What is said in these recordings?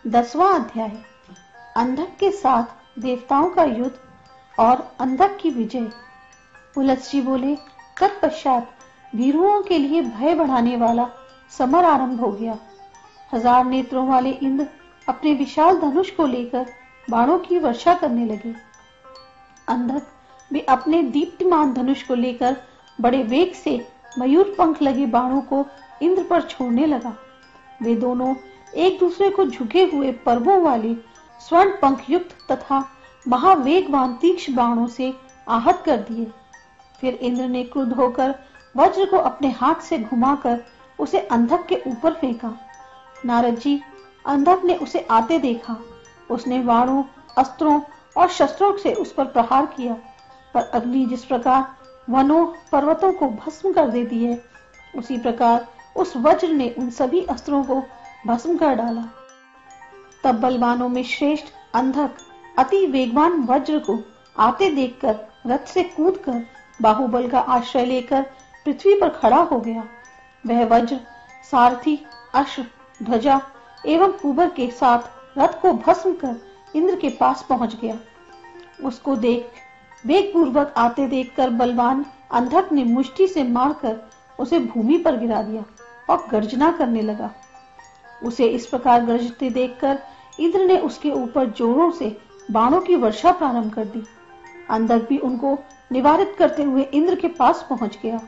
10वां अध्याय। अंधक के साथ देवताओं का युद्ध और अंधक की विजय। पुलस्त्य बोले, तत्पश्चात वीरुओं के लिए भय बढ़ाने वाला समर आरंभ हो गया। 1000 नेत्रों वाले इंद्र अपने विशाल धनुष को लेकर बाणों की वर्षा करने लगे। अंधक भी अपने दीप्तिमान धनुष को लेकर बड़े वेग से मयूर पंख लगे बाणों को इंद्र पर छोड़ने लगा। वे दोनों एक दूसरे को झुके हुए पर्वों वाले स्वर्ण पंख युक्त तथा महावेगवान तीक्ष्ण बाणों से आहत कर दिए। फिर इंद्र ने क्रुद्ध होकर वज्र को अपने हाथ से घुमाकर उसे अंधक के ऊपर फेंका। नारद जी, अंधक ने उसे आते देखा। उसने बाणों, अस्त्रों और शस्त्रों से उस पर प्रहार किया, पर अग्नि जिस प्रकार वनों पर्वतों को भस्म कर देती है, उसी प्रकार उस वज्र ने उन सभी अस्त्रों को भस्म कर डाला। तब बलवानों में श्रेष्ठ अंधक अति वेगवान वज्र को आते देखकर रथ से कूदकर बाहुबल का आश्रय लेकर पृथ्वी पर खड़ा हो गया। वह वज्र सारथी, अश्व, ध्वजा एवं कुबर के साथ रथ को भस्म कर इंद्र के पास पहुंच गया। उसको वेग पूर्वक आते देखकर बलवान अंधक ने मुष्टि से मारकर उसे भूमि पर गिरा दिया और गर्जना करने लगा। उसे इस प्रकार गरजते देखकर इंद्र ने उसके ऊपर जोरों से बाणों की वर्षा प्रारंभ कर दी। अंधक भी उनको निवारित करते हुए इंद्र के पास पहुंच गया।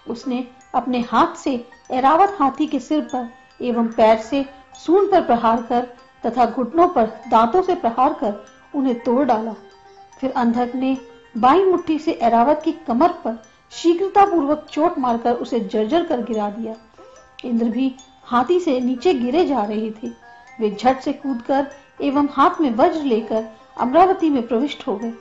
उसने अपने हाथ से ऐरावत हाथी के सिर पर एवं पैर से सूंड पर प्रहार कर तथा घुटनों पर दांतों से प्रहार कर उन्हें तोड़ डाला। फिर अंधक ने बाईं मुट्ठी से ऐरावत की कमर पर शीघ्रता पूर्वक चोट मारकर उसे जर्जर कर गिरा दिया। इंद्र भी हाथी से नीचे गिरे जा रहे थे। वे झट से कूदकर एवं हाथ में वज्र लेकर अमरावती में प्रविष्ट हो गए।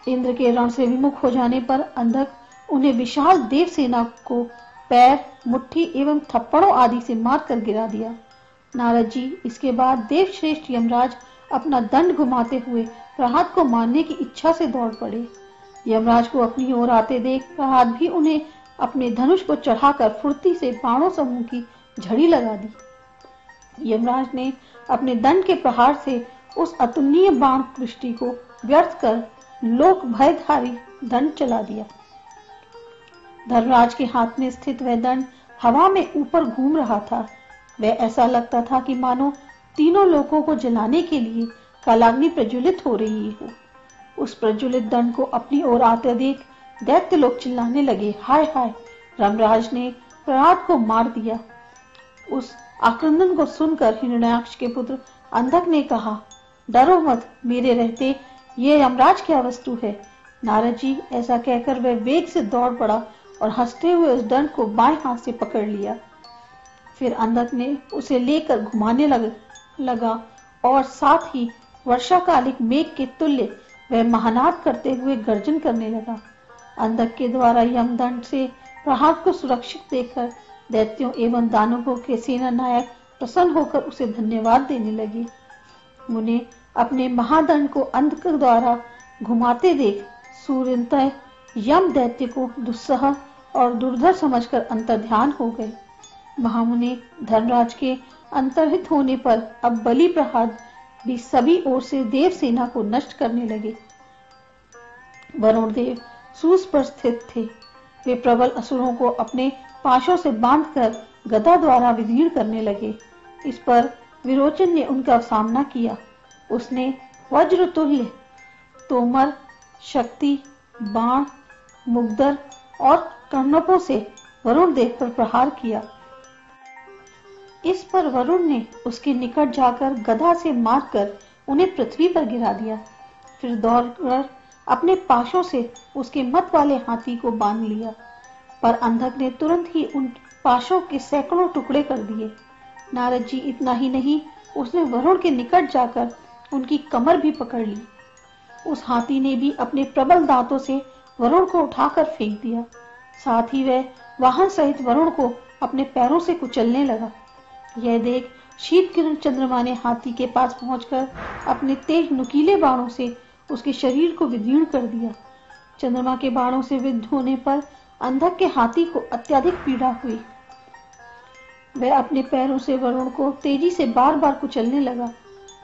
इंद्र के रण से विमुख हो जाने पर अंधक उन्हें विशाल देव सेना को पैर, मुट्ठी एवं थप्पड़ों आदि से मारकर गिरा दिया। नारद जी, इसके बाद देव श्रेष्ठ यमराज अपना दंड घुमाते हुए प्रहलाद को मारने की इच्छा से दौड़ पड़े। यमराज को अपनी ओर आते देख प्रहलाद भी उन्हें अपने धनुष को चढ़ाकर फुर्ती से बाणों समूह की झड़ी लगा दी। यमराज ने अपने दंड के प्रहार से उस अतुलनीय बाण वृष्टि को व्यर्थ कर लोक भयधारी दंड चला दिया। धर्मराज के हाथ में स्थित वह दंड हवा में ऊपर घूम रहा था। वह ऐसा लगता था कि मानो तीनों लोकों को जलाने के लिए कालाग्नि प्रज्वलित हो रही हो। उस प्रज्वलित दंड को अपनी ओर आते देख दैत्य लोग चिल्लाने लगे, हाय हाय, धर्मराज ने प्रहलाद को मार दिया। उस आक्रंदन को सुनकर हिरण्याक्ष के पुत्र अंधक ने कहा, डरो मत, मेरे रहते ये यमराज क्या वस्तु है। नारद जी, ऐसा कहकर वह वेग से दौड़ पड़ा और हंसते हुए उस दंड को बाएं हाथ से पकड़ लिया। फिर अंधक ने उसे लेकर घुमाने लगा और साथ ही वर्षाकालिक मेघ के तुल्य वह महानाद करते हुए गर्जन करने लगा। अंधक के द्वारा यमदंड से प्रहलाद को सुरक्षित देखकर दैत्यों एवं दानवों के सेना नायक प्रसन्न होकर उसे धन्यवाद देने लगे। उन्हें अपने महादंड को अंधक द्वारा घुमाते देख सूर्यंतः यम दैत्य को दुस्सह और दुर्धर समझकर अंतर्ध्यान हो गए। महामुनि धर्मराज के अंतर्हित होने पर अब बलि प्रहलाद भी सभी ओर से देव सेना को नष्ट करने लगे। वरुण देव सूस पर स्थित थे। वे प्रबल असुरों को अपने पाशों से बांधकर गदा द्वारा विदीर्ण करने लगे। इस पर विरोचन ने उनका सामना किया। उसने वज्र तुल्य तोमर, शक्ति, बाण, मुग्दर और कर्णपों से वरुण देव पर प्रहार किया। इस पर वरुण ने उसके निकट जाकर गदा से मारकर उन्हें पृथ्वी पर गिरा दिया। फिर दौड़कर अपने पाशों से उसके मत वाले हाथी को बांध लिया, पर अंधक ने तुरंत ही उन पाशों के सैकड़ों टुकड़े कर दिए। नारद जी, इतना ही नहीं, उसने वरुण के निकट जाकर उनकी कमर भी पकड़ ली। उस हाथी ने भी अपने प्रबल दांतों से वरुण को उठाकर फेंक दिया। साथ ही वह वाहन सहित वरुण को अपने पैरों से कुचलने लगा। यह देख शीत किरण चंद्रमा ने हाथी के पास पहुंचकर अपने तेज नुकीले बाणों से उसके शरीर को विदीर्ण कर दिया। चंद्रमा के बाणों से विद्ध होने पर अंधक के हाथी को अत्यधिक पीड़ा हुई। वह अपने पैरों से वरुण को तेजी से बार बार कुचलने लगा।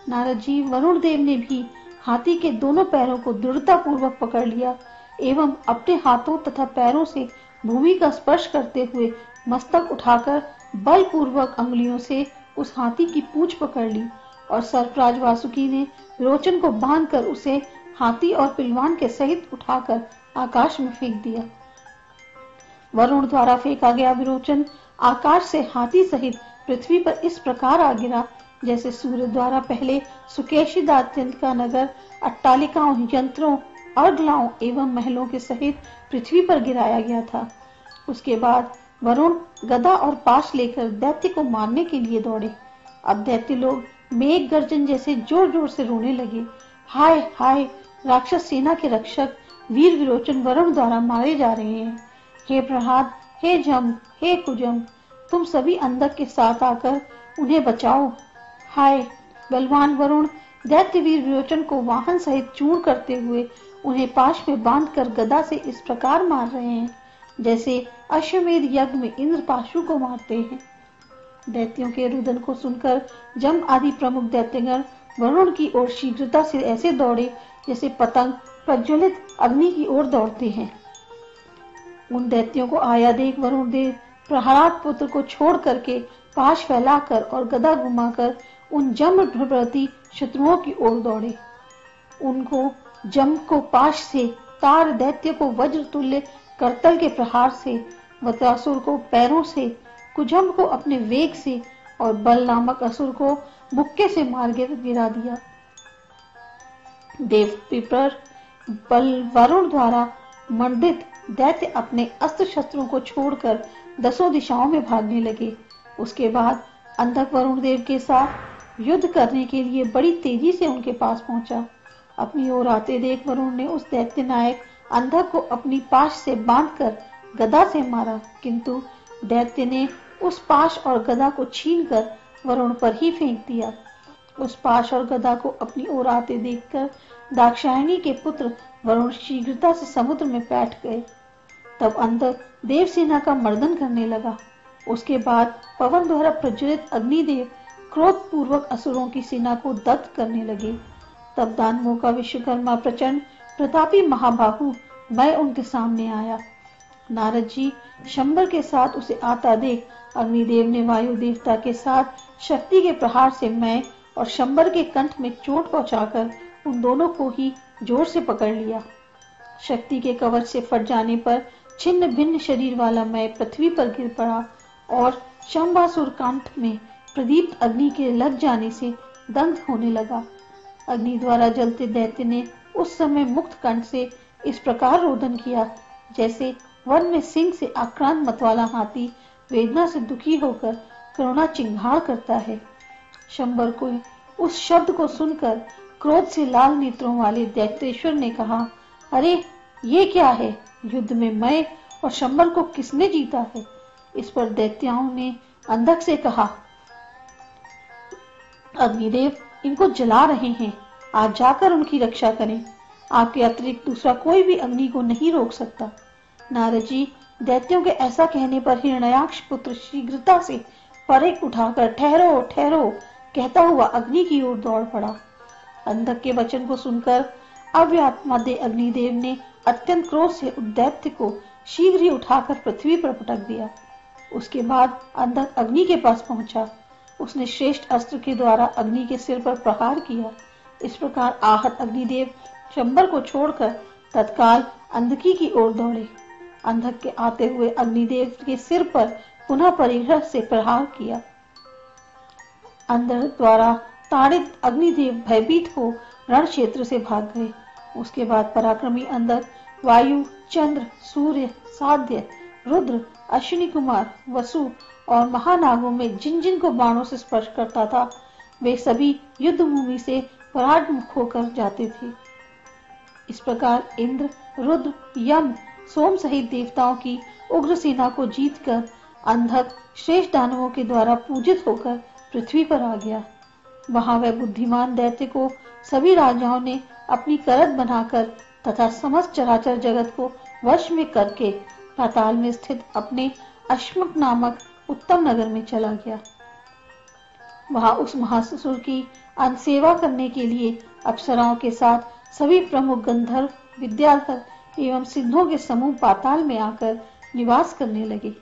नारद जी, वरुण देव ने भी हाथी के दोनों पैरों को दृढ़ता पूर्वक पकड़ लिया एवं अपने हाथों तथा पैरों से भूमि का स्पर्श करते हुए मस्तक उठाकर बलपूर्वक अंगुलियों से उस हाथी की पूंछ पकड़ ली और सर्पराज वासुकी ने विरोचन को बांधकर उसे हाथी और पिलवान के सहित उठाकर आकाश में फेंक दिया। वरुण द्वारा फेंका गया विरोचन आकाश से हाथी सहित पृथ्वी पर इस प्रकार आ गिरा जैसे सूर्य द्वारा पहले सुकेशी दात्यंत का नगर अट्टालिकाओं, यंत्रों, अर्गलाओं एवं महलों के सहित पृथ्वी पर गिराया गया था। उसके बाद वरुण गदा और पाश लेकर दैत्य को मारने के लिए दौड़े। अब दैत्य लोग मेघ गर्जन जैसे जोर जोर से रोने लगे। हाय हाय, राक्षस सेना के रक्षक वीर विरोचन वरुण द्वारा मारे जा रहे हैं। हे प्रहलाद, हे जम, हे कुजम, तुम सभी अंधक के साथ आकर उन्हें बचाओ। हाय, बलवान वरुण दैत्य वीर विरोचन को वाहन सहित चूर्ण करते हुए उन्हें पाश में बांधकर गदा से इस प्रकार मार रहे हैं जैसे अश्वमेध यज्ञ में इंद्र पाशु को मारते हैं। दैत्यों के रुदन को सुनकर जम आदि प्रमुख दैत्यगण वरुण की ओर शीघ्रता से ऐसे दौड़े जैसे पतंग प्रज्वलित अग्नि की ओर दौड़ते हैं। उन दैत्यों को आया देख वरुण देव प्रहलाद पुत्र को छोड़ करके पाश फैलाकर और गदा घुमाकर उन जम प्रति शत्रुओं की ओर दौड़े। उनको जम को पाश से, तार दैत्य को वज्र तुल्य करतल के प्रहार से, वत्रासुर को पैरों से, कुजम को अपने वेग से और बल नामक असुर को मुक्के से मार गिरा दिया। देव पिपर बल वरुण द्वारा मंडित दैत्य अपने अस्त्र शस्त्रों को छोड़कर दसों दिशाओं में भागने लगे। उसके बाद अंधक वरुण देव के साथ युद्ध करने के लिए बड़ी तेजी से उनके पास पहुंचा। अपनी ओर आते देख वरुण ने उस दैत्य नायक अंधक को अपनी पाश से बांधकर गदा से मारा, किंतु दैत्य ने उस पाश और गदा को छीनकर वरुण पर ही फेंक दिया। उस पाश और गदा को अपनी ओर आते देखकर दाक्षायणी के पुत्र वरुण शीघ्रता से समुद्र में बैठ गए। तब अंधक देवसेना का मर्दन करने लगा। उसके बाद पवन द्वारा प्रज्वलित अग्निदेव क्रोध पूर्वक असुरों की सेना को दग्ध करने लगे। तब दानवों का विश्वकर्मा प्रचंड प्रतापी महाबाहु मैं उनके सामने आया। नारद जी शंबर के साथ उसे आता देख अग्निदेव ने वायु देवता के साथ शक्ति के प्रहार से मैं और शंबर के कंठ में चोट पहुंचाकर उन दोनों को ही जोर से पकड़ लिया। शक्ति के कवच से फट जाने पर छिन्न भिन्न शरीर वाला मैं पृथ्वी पर गिर पड़ा और शंबासुर कंठ में प्रदीप्त अग्नि के लग जाने से दग्ध होने लगा। अग्नि द्वारा जलते दैत्य ने उस समय मुक्त कंठ से इस प्रकार रोदन किया जैसे वन में सिंह से आक्रांत मतवाला हाथी वेदना से दुखी होकर करुणा चिंगाड़ करता है। शंबर को उस शब्द को सुनकर क्रोध से लाल नेत्रों वाले दैत्येश्वर ने कहा, अरे ये क्या है? युद्ध में मैं और शंबर को किसने जीता है? इस पर दैत्याओं ने अंधक से कहा, अग्निदेव इनको जला रहे हैं, आप जाकर उनकी रक्षा करें। आपके अतिरिक्त दूसरा कोई भी अग्नि को नहीं रोक सकता। नारद जी दैत्यों के ऐसा कहने पर हिरण्याक्ष पुत्र शीघ्रता से परेख उठाकर ठहरो ठहरो कहता हुआ अग्नि की ओर दौड़ पड़ा। अंधक के वचन को सुनकर अव्यात्मा दे अग्निदेव ने अत्यंत क्रोध से उस दैत्य को शीघ्र ही उठाकर पृथ्वी पर पटक दिया। उसके बाद अंधक अग्नि के पास पहुंचा। उसने श्रेष्ठ अस्त्र के द्वारा अग्नि के सिर पर प्रहार किया। इस प्रकार आहत अग्निदेव शंबर को छोड़कर तत्काल अंधकी की ओर दौड़े। अंधक के आते हुए अग्निदेव के सिर पर पुनः परिग्रह से प्रहार किया। अंधक द्वारा ताड़ित अग्निदेव भयभीत हो रण क्षेत्र से भाग गए। उसके बाद पराक्रमी अंधक वायु, चंद्र, सूर्य, साध्य, रुद्र, अश्विनी कुमार, वसु और महानागों में जिन को बाणों से स्पर्श करता था वे सभी युद्ध भूमि से परागमुख होकर जाते थे। इस प्रकार इंद्र, रुद्र, यम, सोम सहित देवताओं की उग्र सेना को जीतकर अंधक श्रेष्ठ दानवों के द्वारा पूजित होकर पृथ्वी पर आ गया। वहां वह बुद्धिमान दैत्य को सभी राजाओं ने अपनी करत बनाकर तथा समस्त चराचर जगत को वश में करके पाताल में स्थित अपने अश्मक नामक उत्तम नगर में चला गया। वहां उस महासुर की सेवा करने के लिए अप्सराओं के साथ सभी प्रमुख गंधर्व, विद्याधर एवं सिद्धों के समूह पाताल में आकर निवास करने लगे।